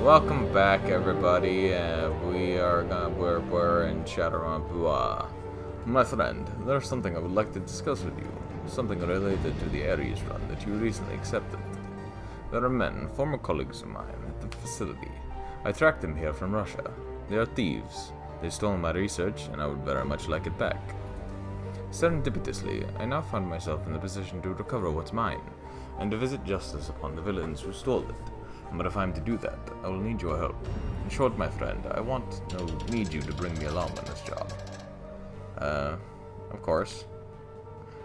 Welcome back, everybody. We're in Shadowrun. My friend, there's something I would like to discuss with you. Something related to the Ares run that you recently accepted. There are men, former colleagues of mine, at the facility. I tracked them here from Russia. They are thieves. They stole my research, and I would very much like it back. Serendipitously, I now find myself in the position to recover what's mine, and to visit justice upon the villains who stole it. But if I'm to do that, I will need your help. In short, my friend, I need you to bring me along on this job. Of course.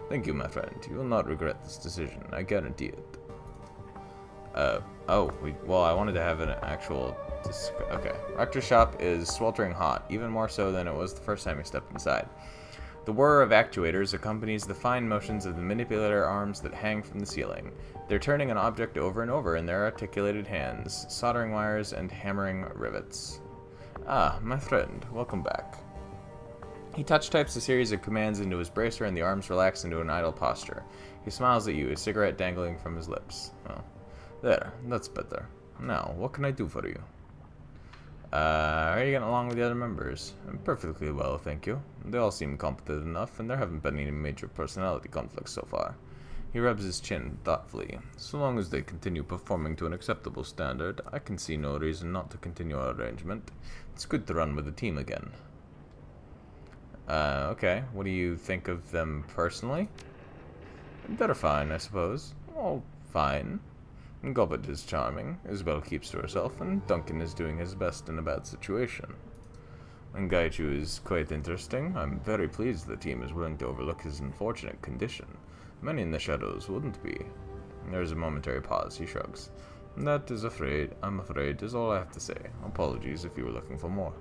Thank you, my friend. You will not regret this decision, I guarantee it. I wanted to have an actual... Okay. Racter's shop is sweltering hot, even more so than it was the first time we stepped inside. The whir of actuators accompanies the fine motions of the manipulator arms that hang from the ceiling. They're turning an object over and over in their articulated hands, soldering wires and hammering rivets. Ah, my friend, welcome back. He touch-types a series of commands into his bracer and the arms relax into an idle posture. He smiles at you, a cigarette dangling from his lips. Oh, there, that's better. Now, what can I do for you? Are you getting along with the other members? Perfectly well, thank you. They all seem competent enough, and there haven't been any major personality conflicts so far. He rubs his chin thoughtfully. So long as they continue performing to an acceptable standard, I can see no reason not to continue our arrangement. It's good to run with a team again. Okay. What do you think of them personally? They're fine, I suppose. All fine. Gobbet is charming, Isabel keeps to herself, and Duncan is doing his best in a bad situation. And Gaichu is quite interesting. I'm very pleased the team is willing to overlook his unfortunate condition. Many in the shadows wouldn't be. There's a momentary pause, he shrugs. That is I'm afraid, is all I have to say. Apologies if you were looking for more.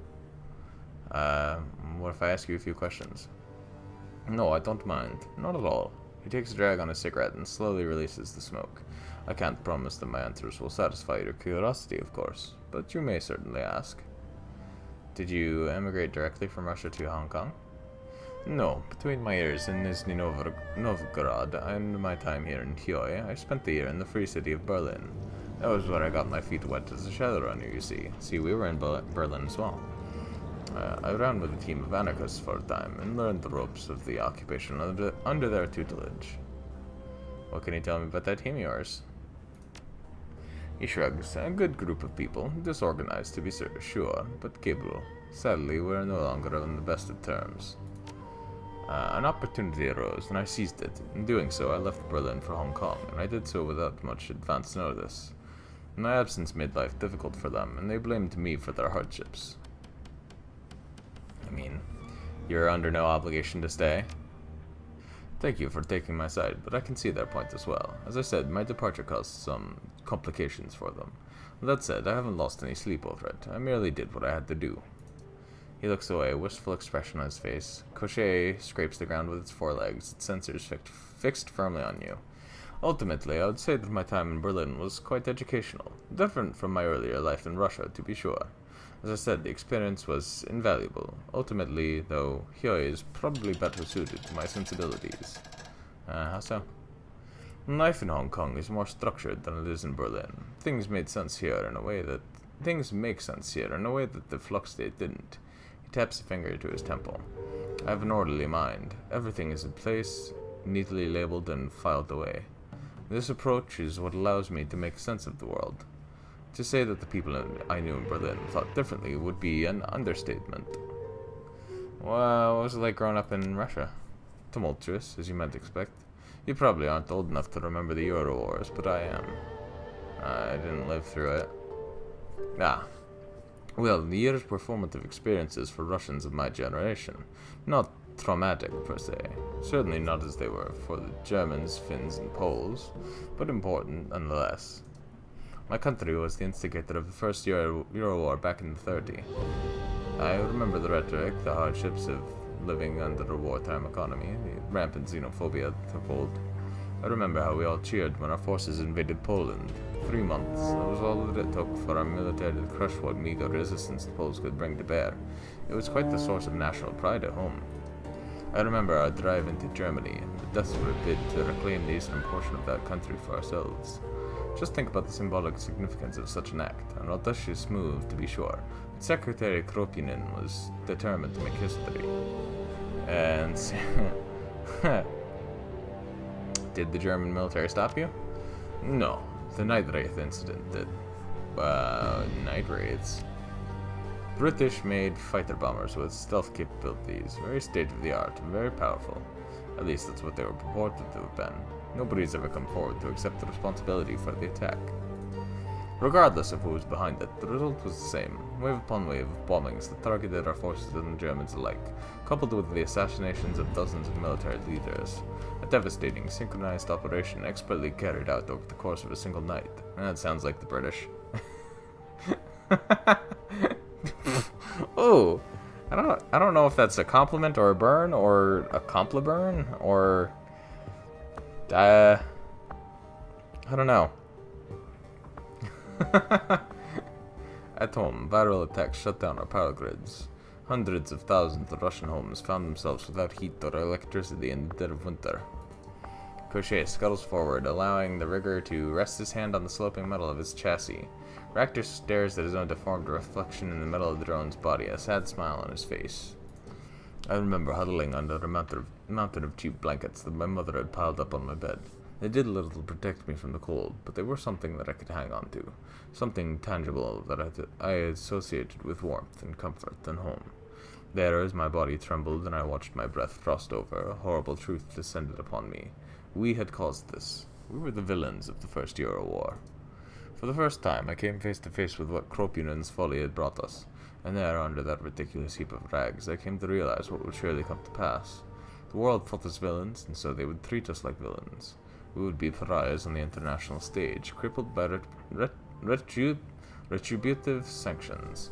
What if I ask you a few questions? No, I don't mind. Not at all. He takes a drag on his cigarette and slowly releases the smoke. I can't promise that my answers will satisfy your curiosity, of course, but you may certainly ask. Did you emigrate directly from Russia to Hong Kong? No. Between my years in Nizhny Novgorod and my time here in Hioi, I spent the year in the free city of Berlin. That was where I got my feet wet as a Shadowrunner, you see. See, we were in Berlin as well. I ran with a team of anarchists for a time and learned the ropes of the occupation under their tutelage. What can you tell me about that team of yours? He shrugs. A good group of people, disorganized to be sure, but capable. Sadly, we are no longer on the best of terms. An opportunity arose, and I seized it. In doing so, I left Berlin for Hong Kong, and I did so without much advance notice. My absence made life difficult for them, and they blamed me for their hardships. I mean, you're under no obligation to stay. Thank you for taking my side, but I can see their point as well. As I said, my departure caused some complications for them. With that said, I haven't lost any sleep over it. I merely did what I had to do. He looks away, a wistful expression on his face. Crochet scrapes the ground with its forelegs, its sensors fixed firmly on you. Ultimately, I would say that my time in Berlin was quite educational. Different from my earlier life in Russia, to be sure. As I said, the experience was invaluable. Ultimately, though, Hioi is probably better suited to my sensibilities. How so? Life in Hong Kong is more structured than it is in Berlin. Things make sense here in a way that the Flux State didn't. He taps a finger to his temple. I have an orderly mind. Everything is in place, neatly labeled and filed away. This approach is what allows me to make sense of the world. To say that the people I knew in Berlin thought differently would be an understatement. Well, what was it like growing up in Russia? Tumultuous, as you might expect. You probably aren't old enough to remember the Euro Wars, but I am. I didn't live through it. Well, the years were formative experiences for Russians of my generation. Not traumatic, per se. Certainly not as they were for the Germans, Finns, and Poles, but important nonetheless. My country was the instigator of the first Euro War back in the 30s. I remember the rhetoric, the hardships of living under a wartime economy, the rampant xenophobia to hold. I remember how we all cheered when our forces invaded Poland. 3 months, that was all that it took for our military to crush what meager resistance the Poles could bring to bear. It was quite the source of national pride at home. I remember our drive into Germany, the desperate bid to reclaim the eastern portion of that country for ourselves. Just think about the symbolic significance of such an act. An audacious move, to be sure. But Secretary Kropinin was determined to make history. And... Did the German military stop you? No. The Night Wraith incident did. Night Wraiths. British-made fighter bombers with stealth capabilities. Very state-of-the-art and very powerful. At least that's what they were purported to have been. Nobody's ever come forward to accept the responsibility for the attack. Regardless of who was behind it, the result was the same. Wave upon wave of bombings that targeted our forces and the Germans alike, coupled with the assassinations of dozens of military leaders. A devastating, synchronized operation expertly carried out over the course of a single night. That sounds like the British. Oh, I don't know if that's a compliment or a burn or a compli-burn or I don't know. At home, viral attacks shut down our power grids. Hundreds of thousands of Russian homes found themselves without heat or electricity in the dead of winter. Crochet scuttles forward, allowing the rigger to rest his hand on the sloping metal of his chassis. Racter stares at his own deformed reflection in the middle of the drone's body, a sad smile on his face. I remember huddling under a mountain of cheap blankets that my mother had piled up on my bed. They did little to protect me from the cold, but they were something that I could hang on to, something tangible that I associated with warmth and comfort and home. There, as my body trembled and I watched my breath frost over, a horrible truth descended upon me. We had caused this. We were the villains of the First Euro War. For the first time, I came face to face with what Kropunin's folly had brought us, and there, under that ridiculous heap of rags, I came to realize what would surely come to pass. The world thought us villains, and so they would treat us like villains. We would be pariahs on the international stage, crippled by retributive sanctions.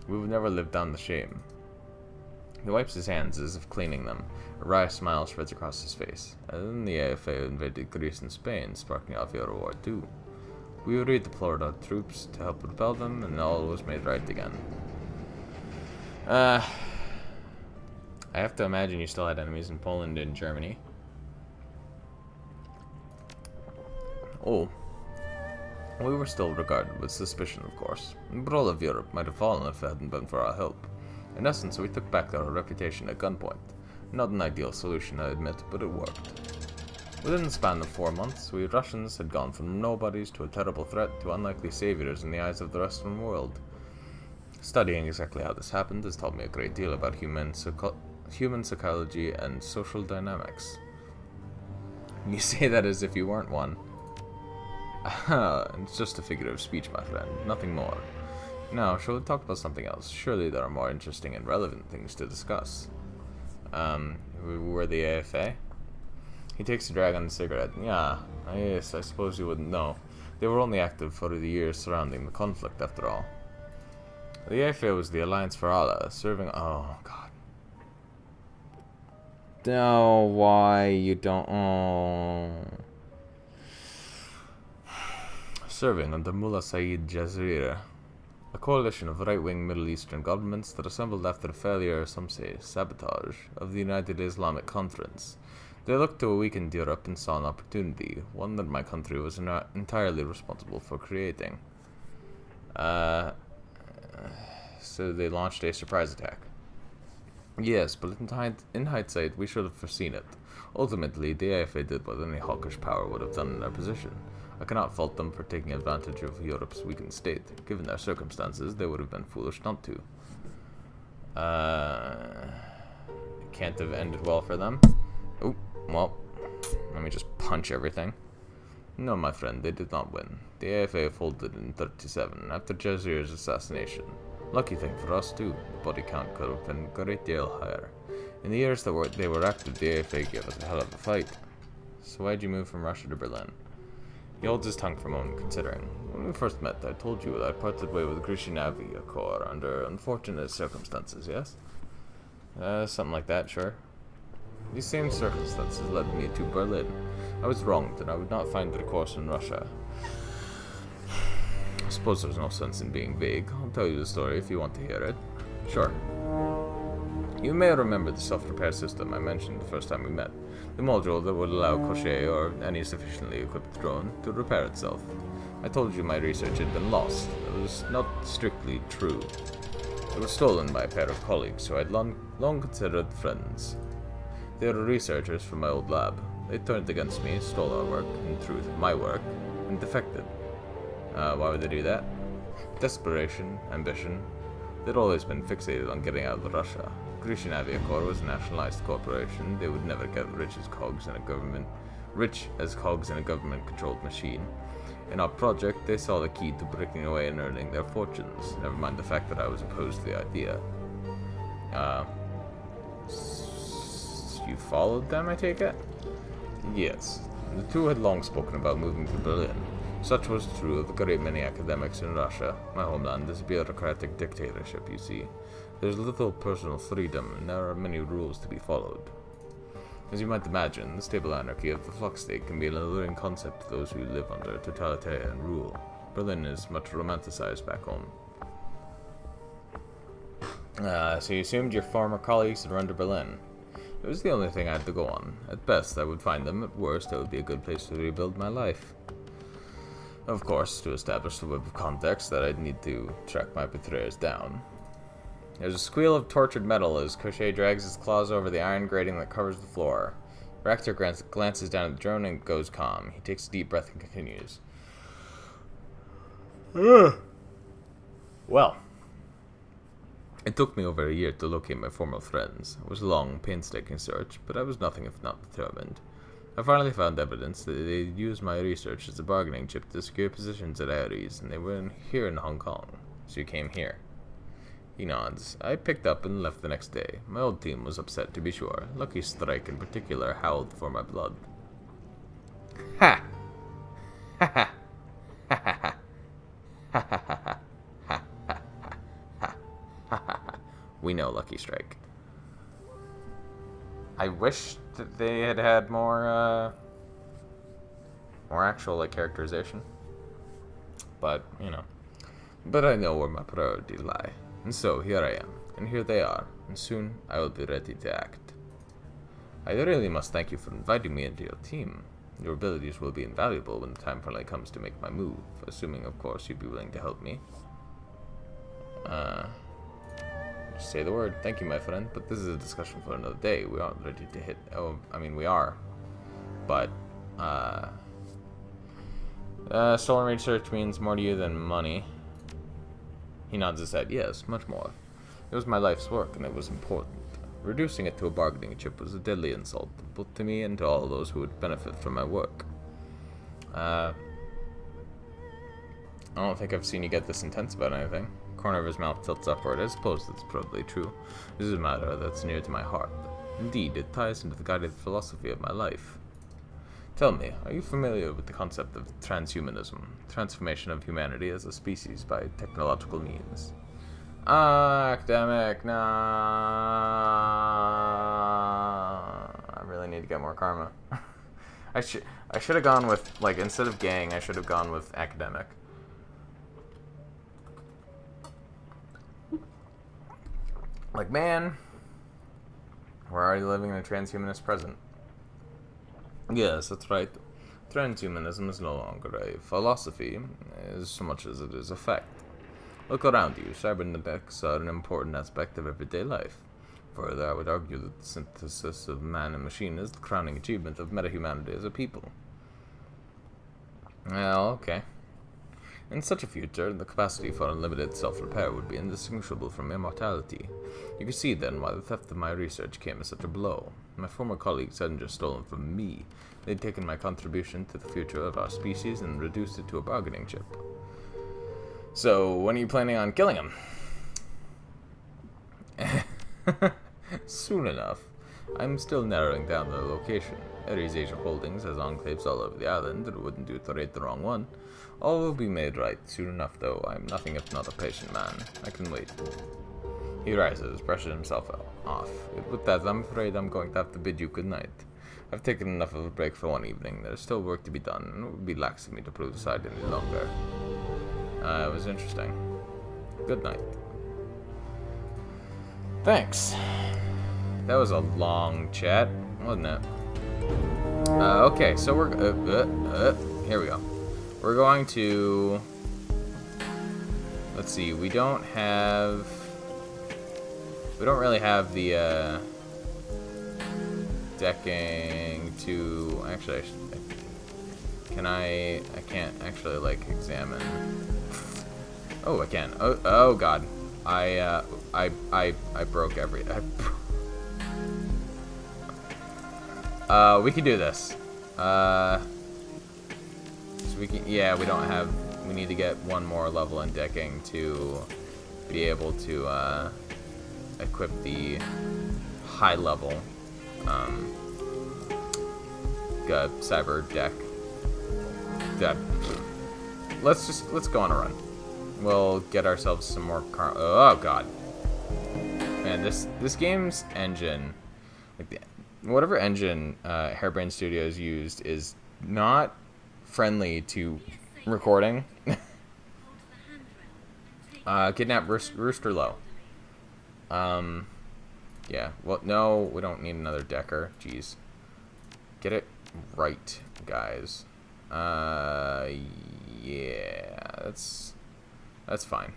We would never live down the shame. He wipes his hands as if cleaning them. A wry smile spreads across his face. And then the AFA invaded Greece and Spain, sparking off Euro War II. We redeployed our troops to help repel them, and all was made right again. I have to imagine you still had enemies in Poland and Germany. Oh. We were still regarded with suspicion, of course, but all of Europe might have fallen if it hadn't been for our help. In essence, we took back our reputation at gunpoint. Not an ideal solution, I admit, but it worked. Within the span of 4 months, we Russians had gone from nobodies to a terrible threat to unlikely saviors in the eyes of the Western world. Studying exactly how this happened has taught me a great deal about human psychology and social dynamics. You say that as if you weren't one. It's just a figure of speech, my friend, nothing more. Now, shall we talk about something else? Surely there are more interesting and relevant things to discuss. Were the AFA? He takes a drag on the cigarette. Yeah, yes, I suppose you wouldn't know. They were only active for the years surrounding the conflict, after all. The AFA was the Alliance for Allah, serving... Oh, God. No, why you don't... Oh... Serving under Mullah Saeed Jazira, a coalition of right-wing Middle Eastern governments that assembled after the failure, some say sabotage, of the United Islamic Conference. They looked to a weakened Europe and saw an opportunity, one that my country was not entirely responsible for creating. So they launched a surprise attack. Yes, but in hindsight, we should have foreseen it. Ultimately, the AFA did what any hawkish power would have done in their position. I cannot fault them for taking advantage of Europe's weakened state. Given their circumstances, they would have been foolish not to. It can't have ended well for them. Oh, well, let me just punch everything. No, my friend, they did not win. The AFA folded in 1937 after Jazir's assassination. Lucky thing for us, too. The body count could have been a great deal higher. In the years that they were active, the AFA gave us a hell of a fight. So why'd you move from Russia to Berlin? He holds his tongue for a moment, considering. When we first met, I told you that I parted way with Grishinavi Corps under unfortunate circumstances, yes? Something like that, sure. These same circumstances led me to Berlin. I was wronged, and I would not find the course in Russia. I suppose there's no sense in being vague. I'll tell you the story if you want to hear it. Sure. You may remember the self-repair system I mentioned the first time we met. The module that would allow Crochet or any sufficiently equipped drone to repair itself. I told you my research had been lost. It was not strictly true. It was stolen by a pair of colleagues who I'd long considered friends. They were researchers from my old lab. They turned against me, stole our work, in truth, my work, and defected. Why would they do that? Desperation, ambition. They'd always been fixated on getting out of Russia. Grecian Aviacorps was a nationalized corporation. They would never get rich as cogs in a government-controlled machine. In our project, they saw the key to breaking away and earning their fortunes. Never mind the fact that I was opposed to the idea. You followed them, I take it? Yes. The two had long spoken about moving to Berlin. Such was true of a great many academics in Russia. My homeland is a bureaucratic dictatorship, you see. There's little personal freedom, and there are many rules to be followed. As you might imagine, the stable anarchy of the flux state can be an alluring concept to those who live under totalitarian rule. Berlin is much romanticized back home. So you assumed your former colleagues had run to Berlin. It was the only thing I had to go on. At best, I would find them. At worst, it would be a good place to rebuild my life. Of course, to establish the web of context that I'd need to track my betrayers down. There's a squeal of tortured metal as Crochet drags his claws over the iron grating that covers the floor. Racter glances down at the drone and goes calm. He takes a deep breath and continues. Well, it took me over a year to locate my former friends. It was a long, painstaking search, but I was nothing if not determined. I finally found evidence that they used my research as a bargaining chip to secure positions at Ares, and they were here in Hong Kong. So you came here. He nods. I picked up and left the next day. My old team was upset, to be sure. Lucky Strike, in particular, howled for my blood. Ha! Ha ha! Ha ha ha! Ha ha ha ha! Ha ha ha! Ha ha ha! We know Lucky Strike. I wish that they had had more actual, like, characterization. But, you know. But I know where my priorities lie. And so, here I am, and here they are, and soon I will be ready to act. I really must thank you for inviting me into your team. Your abilities will be invaluable when the time finally comes to make my move, assuming, of course, you'd be willing to help me. Just say the word. Thank you, my friend, but this is a discussion for another day. We aren't ready to hit... Oh, I mean, we are. But, stolen research means more to you than money. He nods his head. Yes, much more. It was my life's work, and it was important. Reducing it to a bargaining chip was a deadly insult, both to me and to all those who would benefit from my work. I don't think I've seen you get this intense about anything. Corner of his mouth tilts upward. I suppose that's probably true. This is a matter that's near to my heart. Indeed, it ties into the guided philosophy of my life. Tell me, are you familiar with the concept of transhumanism, transformation of humanity as a species by technological means? Academic, nah. I really need to get more karma. I should have gone with, like, instead of gang, I should have gone with academic. Like, man, we're already living in a transhumanist present. Yes, that's right. Transhumanism is no longer a philosophy, as so much as it is a fact. Look around you. Cybernetics are an important aspect of everyday life. Further, I would argue that the synthesis of man and machine is the crowning achievement of meta-humanity as a people. Well, okay. In such a future, the capacity for unlimited self-repair would be indistinguishable from immortality. You can see, then, why the theft of my research came as such a blow. My former colleagues hadn't just stolen from me. They'd taken my contribution to the future of our species and reduced it to a bargaining chip. So, when are you planning on killing him? Soon enough. I'm still narrowing down the location. Ares Asia Holdings has enclaves all over the island. It wouldn't do to raid the wrong one. All will be made right soon enough, though. I'm nothing if not a patient man. I can wait. He rises, brushes himself off. With that, I'm afraid I'm going to have to bid you good night. I've taken enough of a break for one evening. There's still work to be done, and it would be lax of me to prove aside any longer. It was interesting. Good night. Thanks. That was a long chat, wasn't it? Okay, so we're here we go. We're going to, let's see. We don't really have the decking to actually. I can't actually like examine. Oh, I can. Oh God. I broke we can do this. So we can, yeah, we don't have, we need to get one more level in decking to be able to, equip the high level, cyber deck. Let's go on a run. We'll get ourselves some more oh God. Man, this game's engine, like whatever engine Harebrained Studios used, is not friendly to recording. Kidnap Rooster Low. Yeah. Well, no, we don't need another decker. Jeez. Get it right, guys. Yeah, that's fine.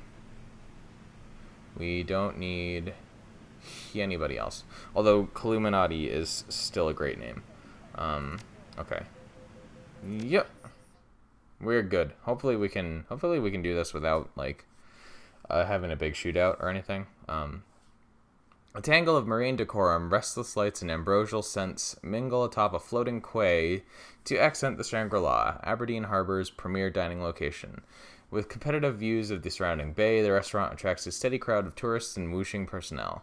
We don't need anybody else. Although Illuminati is still a great name. Okay. Yep. We're good. Hopefully we can do this without like having a big shootout or anything. A tangle of marine decorum, restless lights, and ambrosial scents mingle atop a floating quay to accent the Shangri-La, Aberdeen Harbor's premier dining location. With competitive views of the surrounding bay, the restaurant attracts a steady crowd of tourists and whooshing personnel.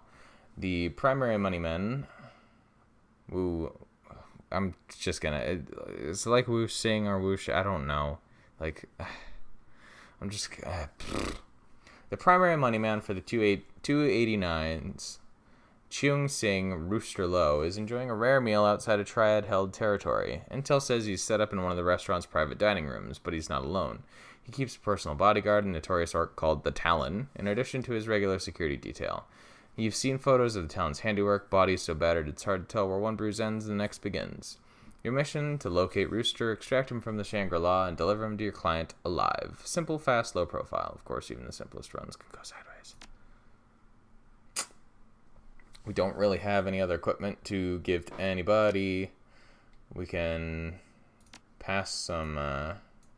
The primary moneymen... I'm just gonna... It's like whooshing or whoosh, I don't know. Like... I'm just... The primary moneyman for the 289's... Cheung Sing Rooster Low is enjoying a rare meal outside a triad-held territory. Intel says he's set up in one of the restaurant's private dining rooms, but he's not alone. He keeps a personal bodyguard, a notorious orc called the Talon, in addition to his regular security detail. You've seen photos of the Talon's handiwork, bodies so battered it's hard to tell where one bruise ends and the next begins. Your mission, to locate Rooster, extract him from the Shangri-La, and deliver him to your client alive. Simple, fast, low profile. Of course, even the simplest runs can go sideways. We don't really have any other equipment to give to anybody. We can pass some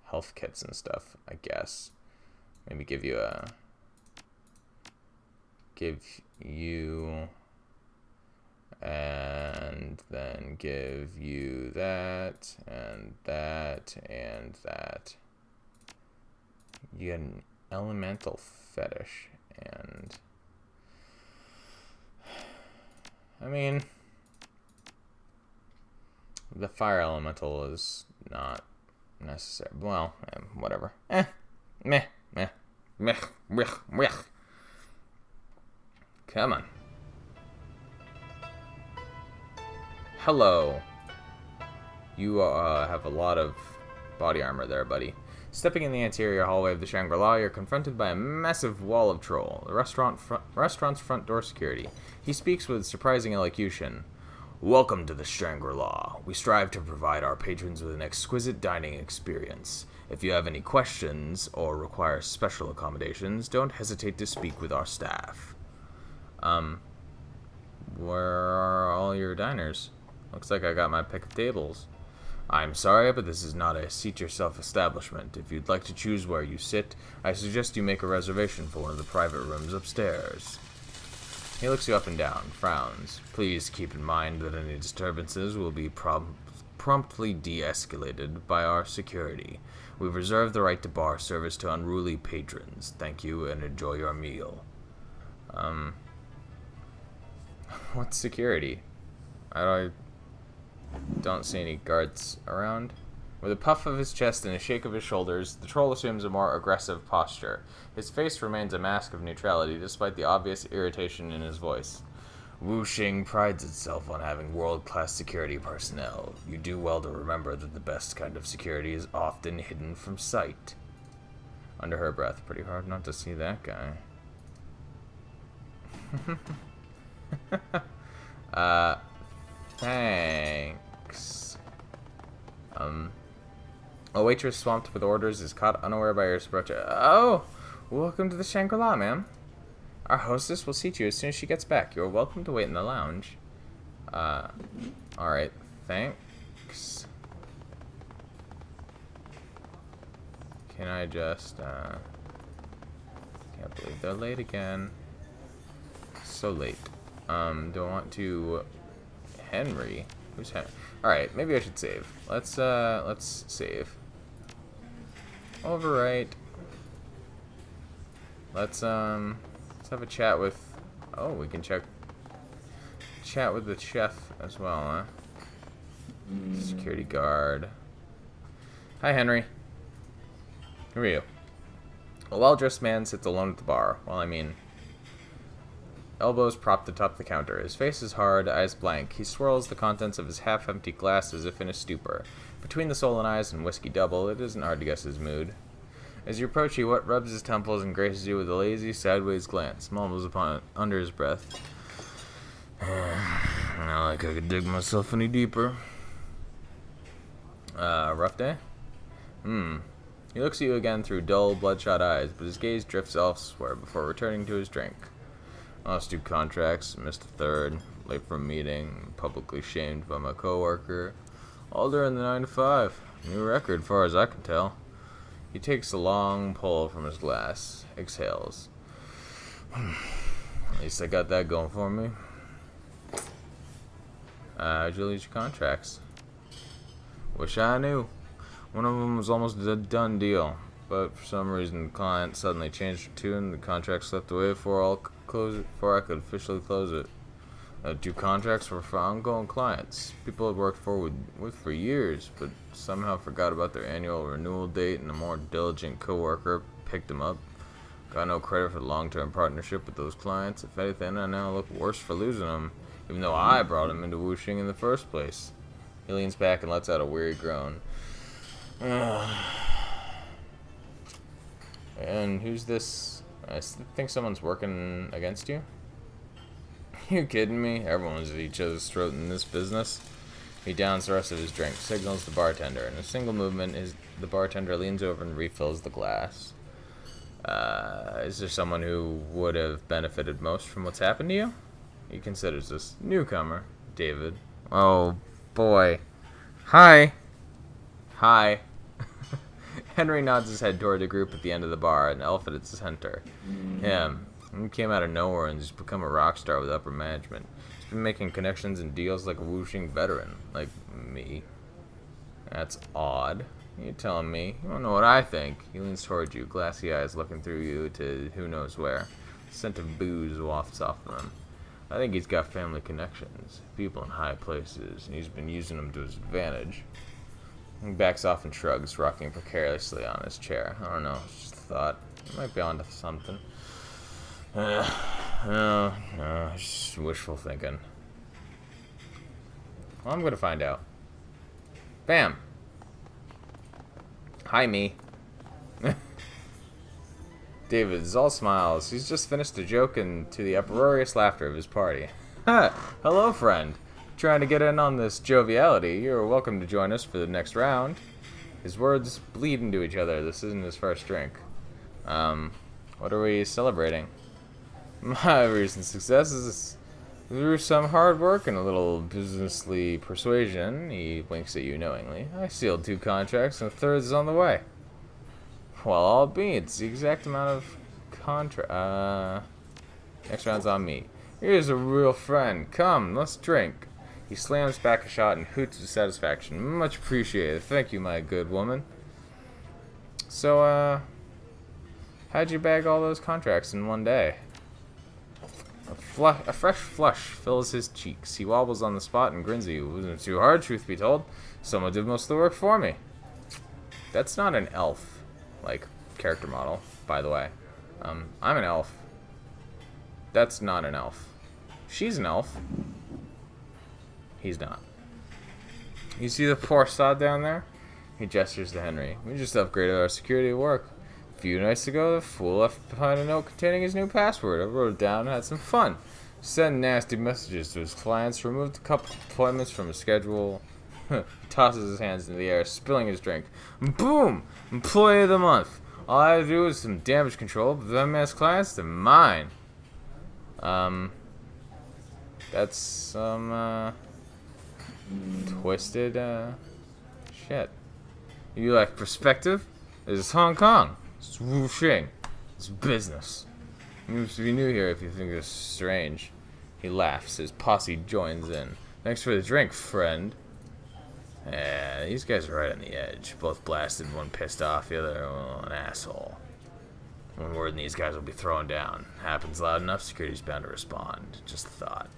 health kits and stuff, I guess. Maybe give you and then give you that and that and that. You get an elemental fetish, and I mean, the fire elemental is not necessary. Well, whatever. Meh. Come on. Hello. You have a lot of body armor there, buddy. Stepping in the interior hallway of the Shangri-La, you're confronted by a massive wall of troll, the restaurant's front door security. He speaks with surprising elocution. Welcome to the Shangri-La. We strive to provide our patrons with an exquisite dining experience. If you have any questions or require special accommodations, don't hesitate to speak with our staff. Where are all your diners? Looks like I got my pick of tables. I'm sorry, but this is not a seat-yourself establishment. If you'd like to choose where you sit, I suggest you make a reservation for one of the private rooms upstairs. He looks you up and down, frowns. Please keep in mind that any disturbances will be promptly de-escalated by our security. We've reserved the right to bar service to unruly patrons. Thank you and enjoy your meal. What's security? I don't see any guards around. With a puff of his chest and a shake of his shoulders, the troll assumes a more aggressive posture. His face remains a mask of neutrality, despite the obvious irritation in his voice. Wuxing prides itself on having world-class security personnel. You do well to remember that the best kind of security is often hidden from sight. Under her breath, pretty hard not to see that guy. Thanks. Thanks. A waitress swamped with orders is caught unaware by her approach. Oh! Welcome to the Shangri-La, ma'am. Our hostess will seat you as soon as she gets back. You're welcome to wait in the lounge. Alright. Thanks. Can I just, can't believe they're late again. So late. Do I want to... Henry? Who's Henry? Alright, maybe I should save. Let's save. Overwrite. Let's have a chat with... Oh, we can chat with the chef as well, huh? Security guard. Hi, Henry. Who are you? A well-dressed man sits alone at the bar. Well, I mean... Elbows propped atop the counter. His face is hard, eyes blank. He swirls the contents of his half-empty glass as if in a stupor. Between the sullen eyes and whiskey double, it isn't hard to guess his mood. As you approach, he rubs his temples and graces you with a lazy, sideways glance, mumbles upon it under his breath. Not like I could dig myself any deeper. Rough day? He looks at you again through dull, bloodshot eyes, but his gaze drifts elsewhere before returning to his drink. Lost 2 contracts, missed a third, late for a meeting, publicly shamed by my coworker. All during the 9 to 5. New record, far as I can tell. He takes a long pull from his glass, exhales. At least I got that going for me. How'd you lose your contracts? Wish I knew. One of them was almost a done deal, but for some reason the client suddenly changed her tune. The contract slipped away before I could officially close it. 2 contracts were for ongoing clients. People I'd worked with for years, but somehow forgot about their annual renewal date, and a more diligent coworker picked them up. Got no credit for the long-term partnership with those clients. If anything, I now look worse for losing them, even though I brought them into whooshing in the first place. He leans back and lets out a weary groan. And who's this? I think someone's working against you? You kidding me? Everyone's at each other's throat in this business. He downs the rest of his drink, signals the bartender. In a single movement, the bartender leans over and refills the glass. Is there someone who would have benefited most from what's happened to you? He considers this. Newcomer, David. Oh, boy. Hi. Hi. Henry nods his head toward the group at the end of the bar, an elf at its center. Him. He came out of nowhere and just become a rock star with upper management. He's been making connections and deals like a whooshing veteran, like me. That's odd. You telling me? You don't know what I think. He leans toward you, glassy eyes looking through you to who knows where. The scent of booze wafts off of him. I think he's got family connections, people in high places, and he's been using them to his advantage. He backs off and shrugs, rocking precariously on his chair. I don't know, it's just a thought. He might be onto something. No, just wishful thinking. Well, I'm gonna find out. Bam! Hi, me. David is all smiles. He's just finished a joke and to the uproarious laughter of his party. Ha! Hello, friend. Trying to get in on this joviality. You're welcome to join us for the next round. His words bleed into each other. This isn't his first drink. What are we celebrating? My recent success is through some hard work and a little businessly persuasion. He winks at you knowingly. I sealed 2 contracts and a third is on the way. Well, I'll be. It's the exact amount of contract. Next round's on me. Here's a real friend. Come, let's drink. He slams back a shot and hoots with satisfaction. Much appreciated. Thank you, my good woman. So, how'd you bag all those contracts in one day? A fresh flush fills his cheeks. He wobbles on the spot and grins at you. It wasn't too hard, truth be told. Someone did most of the work for me. That's not an elf, like, character model, by the way. I'm an elf. That's not an elf. She's an elf. He's not. You see the poor sod down there? He gestures to Henry. We just upgraded our security at work. A few nights ago, the fool left behind a note containing his new password. I wrote it down and had some fun. Sent nasty messages to his clients, removed a couple appointments from his schedule. He tosses his hands into the air, spilling his drink. Boom! Employee of the month. All I have to do is some damage control, but the MS clients, they're mine. That's some, twisted, shit. You like perspective? This is Hong Kong. It's whooshing. It's business. You must be new here if you think it's strange. He laughs. His posse joins in. Thanks for the drink, friend. Yeah, these guys are right on the edge. Both blasted, one pissed off, the other an asshole. One word and these guys will be thrown down. Happens loud enough, security's bound to respond. Just a thought.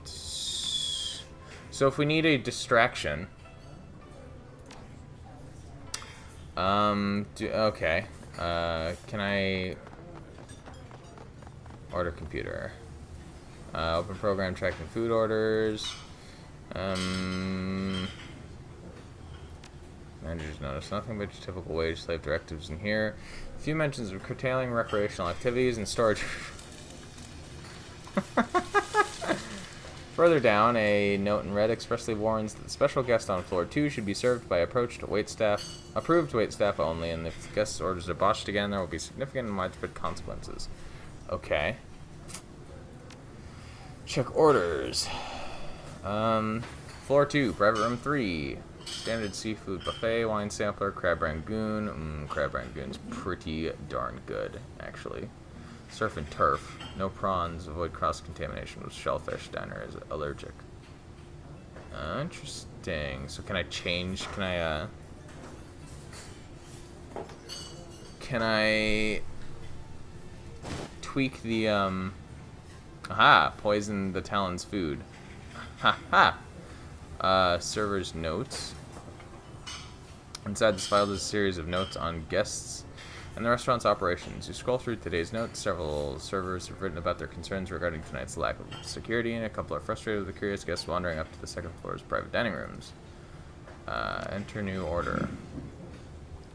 So if we need a distraction... okay. Can I... Order computer. Open program tracking food orders. Managers notice nothing but your typical wage slave directives in here. A few mentions of curtailing recreational activities and storage. Further down, a note in red expressly warns that the special guest on floor 2 should be served by approved waitstaff only, and if the guest's orders are botched again, there will be significant and widespread consequences. Okay. Check orders. Floor 2, private room 3. Standard seafood buffet, wine sampler, crab rangoon. Crab rangoon's pretty darn good, actually. Surf and turf. No prawns. Avoid cross-contamination with shellfish. Diner is allergic. Interesting. So can I change? Can I tweak the, aha! Poison the Talon's food. Ha ha! Server's notes. Inside this file is a series of notes on guests and the restaurant's operations. You scroll through today's notes. Several servers have written about their concerns regarding tonight's lack of security, and a couple are frustrated with the curious guests wandering up to the second floor's private dining rooms. Enter new order.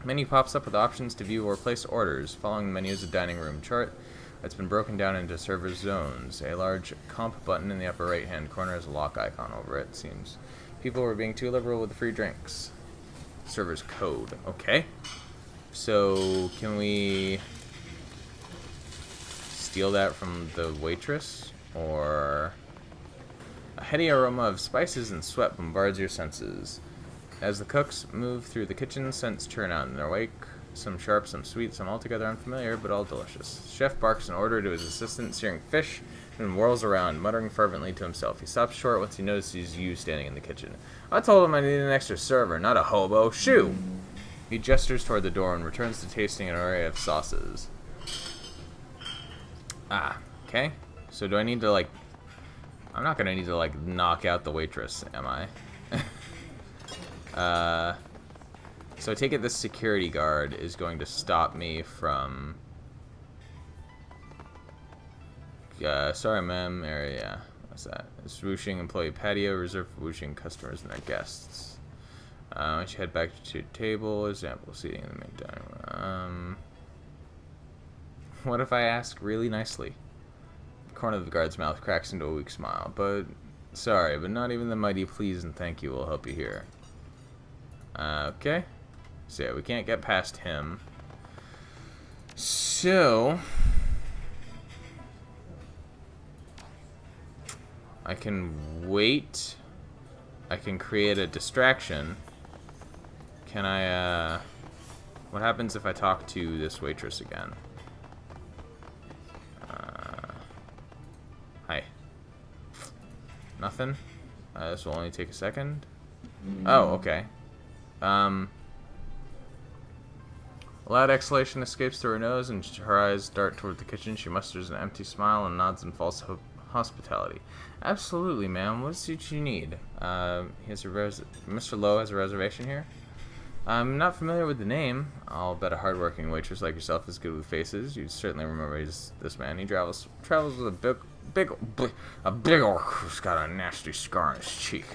Menu pops up with options to view or place orders. Following the menu is a dining room chart that's been broken down into server zones. A large comp button in the upper right-hand corner has a lock icon over it. Seems people were being too liberal with the free drinks. Server's code. Okay. So, can we steal that from the waitress? Or... A heady aroma of spices and sweat bombards your senses. As the cooks move through the kitchen, scents churn out in their wake. Some sharp, some sweet, some altogether unfamiliar, but all delicious. Chef barks an order to his assistant, searing fish, and whirls around, muttering fervently to himself. He stops short once he notices you standing in the kitchen. I told him I needed an extra server, not a hobo. Shoo! He gestures toward the door and returns to tasting an array of sauces. Ah, okay. So do I need to, like... I'm not gonna need to, like, knock out the waitress, am I? So I take it this security guard is going to stop me from... sorry, ma'am. Area. What's that? It's whooshing employee patio reserved for whooshing customers and their guests. I should head back to your table. Example seating in the main dining room. What if I ask really nicely? The corner of the guard's mouth cracks into a weak smile. But sorry, but not even the mighty please and thank you will help you here. Okay. So yeah, we can't get past him. So I can wait. I can create a distraction. Can I, what happens if I talk to this waitress again? Hi. Nothing? This will only take a second. Oh, okay. A loud exhalation escapes through her nose, and her eyes dart toward the kitchen. She musters an empty smile and nods in false hospitality. Absolutely, ma'am. What is you need? Mr. Lowe has a reservation here? I'm not familiar with the name. I'll bet a hardworking waitress like yourself is good with faces. You'd certainly remember this man. He travels with a big orc who's got a nasty scar on his cheek.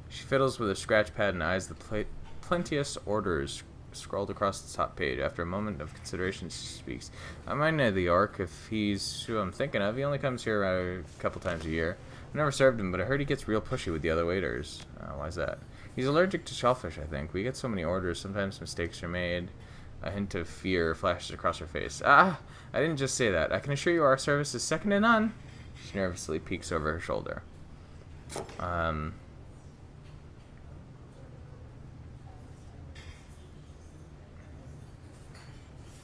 She fiddles with a scratch pad and eyes the plenteous orders scrolled across the top page. After a moment of consideration, she speaks. I might know the orc if he's who I'm thinking of. He only comes here a couple times a year. never served him, but I heard he gets real pushy with the other waiters. Why's that? He's allergic to shellfish, I think. We get so many orders, sometimes mistakes are made. A hint of fear flashes across her face. Ah! I didn't just say that. I can assure you our service is second to none. She nervously peeks over her shoulder.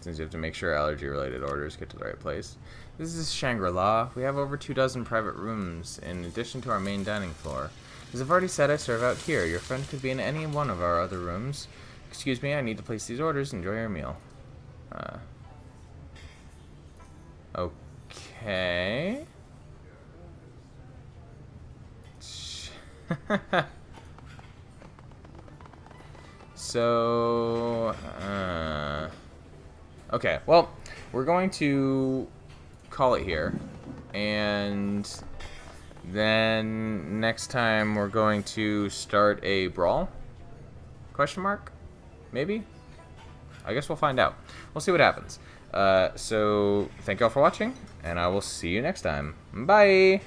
Since you have to make sure allergy-related orders get to the right place. This is Shangri-La. We have over 24 private rooms, in addition to our main dining floor. As I've already said, I serve out here. Your friend could be in any one of our other rooms. Excuse me, I need to place these orders. Enjoy your meal. Okay. So, okay, well, we're going to call it here, and then next time we're going to start a brawl? Question mark? Maybe? I guess we'll find out. We'll see what happens. So, thank you all for watching, and I will see you next time. Bye!